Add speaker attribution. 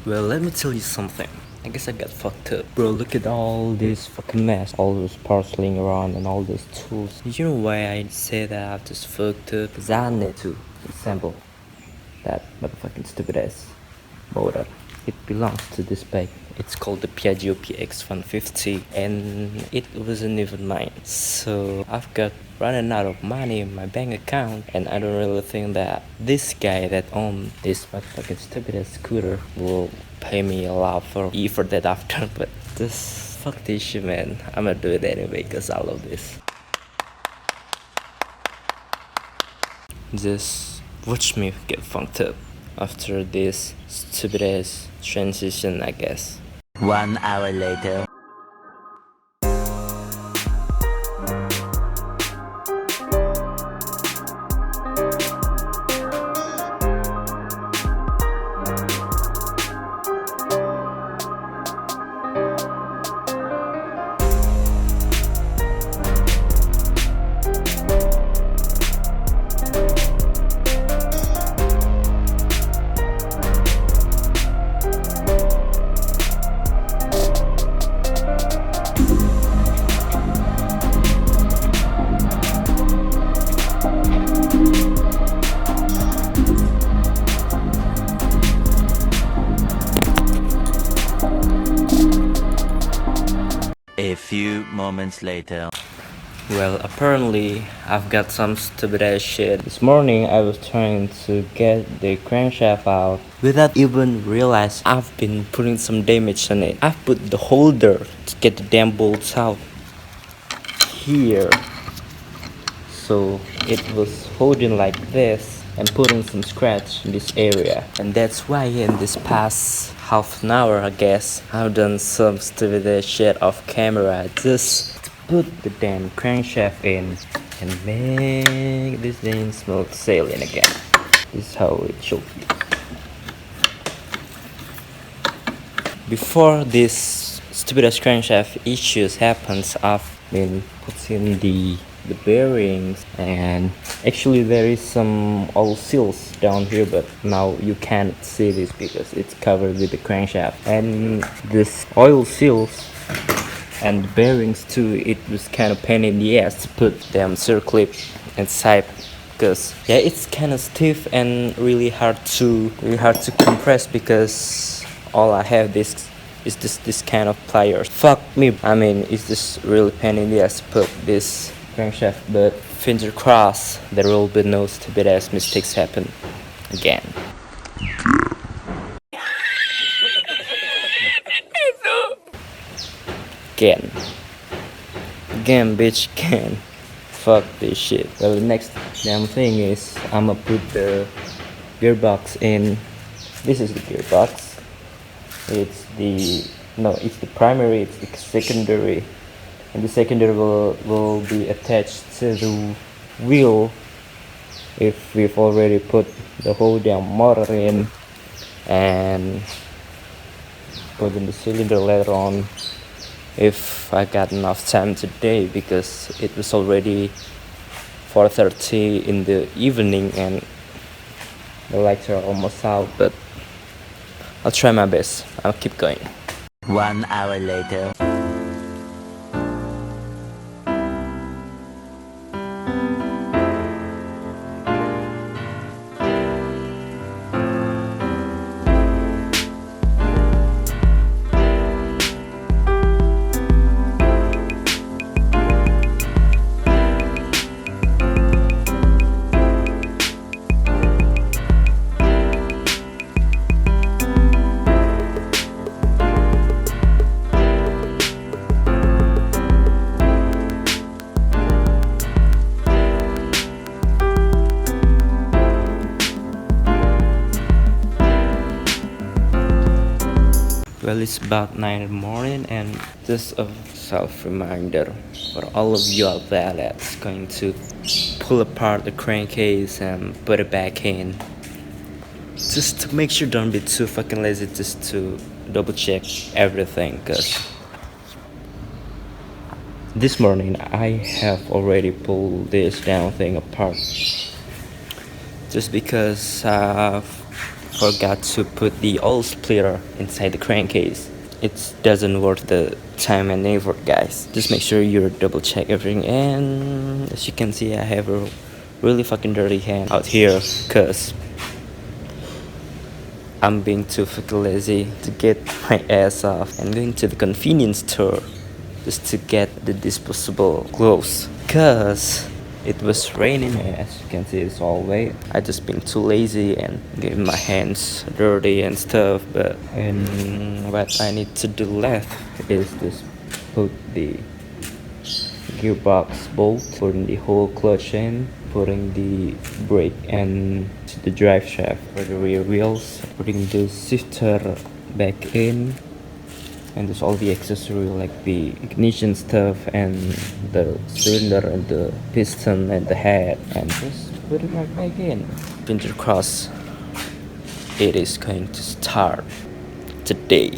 Speaker 1: Well, let me tell you something. I guess I got fucked up. Bro, look at all this fucking mess. All those parts laying around and all those tools. You know why I say that I'm just fucked up? Cause I need to assemble that motherfucking stupid ass motor. It belongs to this bike. It's called the Piaggio PX150 and it wasn't even mine. So I've got running out of money in my bank account and I don't really think that this guy that owns this motherfucking stupid ass scooter will pay me a lot for that after. But just fuck this shit, man. I'm gonna do it anyway because I love this. Just watch me get funked up after this stupid ass transition, I guess.
Speaker 2: 1 hour later. A few moments later.
Speaker 1: Well, apparently I've got some stupid ass shit. This morning I was trying to get the crankshaft out without even realize I've been putting some damage on it. I've put the holder to get the damn bolts out here. So it was holding like this and putting some scratch in this area. And that's why in this past half an hour, I guess, I've done some stupid ass shit off camera just to put the damn crankshaft in and make this thing smooth sailing again. This is how it should be. Before this stupid ass crankshaft issues happens, I've been putting the bearings, and actually there is some oil seals down here, but now you can't see this because it's covered with the crankshaft. And this oil seals and the bearings too, it was kind of pain in the ass to put them circlip inside because yeah, it's kind of stiff and really hard to compress because all I have is this kind of pliers. Fuck me, I mean it's just really pain in the ass to put this crankshaft, but finger crossed there will be no stupid ass mistakes happen again. Again, bitch, again. Fuck this shit. Well, the next damn thing is I'ma put the gearbox in. This is the gearbox. It's the primary, it's the secondary. And the secondary will be attached to the wheel if we've already put the whole damn motor in, and put in the cylinder later on if I got enough time today, because it was already 4:30 in the evening and the lights are almost out, but I'll try my best. I'll keep going.
Speaker 2: 1 hour later.
Speaker 1: Well, it's about 9 in the morning, and just a self-reminder for all of you out there that's going to pull apart the crankcase and put it back in. Just to make sure, don't be too fucking lazy just to double check everything, cause this morning I have already pulled this damn thing apart just because I've forgot to put the oil splitter inside the crankcase. It doesn't worth the time and effort, guys. Just make sure you double check everything. And as you can see, I have a really fucking dirty hand out here because I'm being too fucking lazy to get my ass off and going to the convenience store just to get the disposable gloves. Cause it was raining, as you can see, it's all wet. I just been too lazy and getting my hands dirty and stuff. And what I need to do left is just put the gearbox bolt, putting the whole clutch in, putting the brake and the drive shaft for the rear wheels, putting the shifter back in, and there's all the accessory like the ignition stuff and the cylinder and the piston and the head, and just put it right back in. Fingers crossed it is going to start today.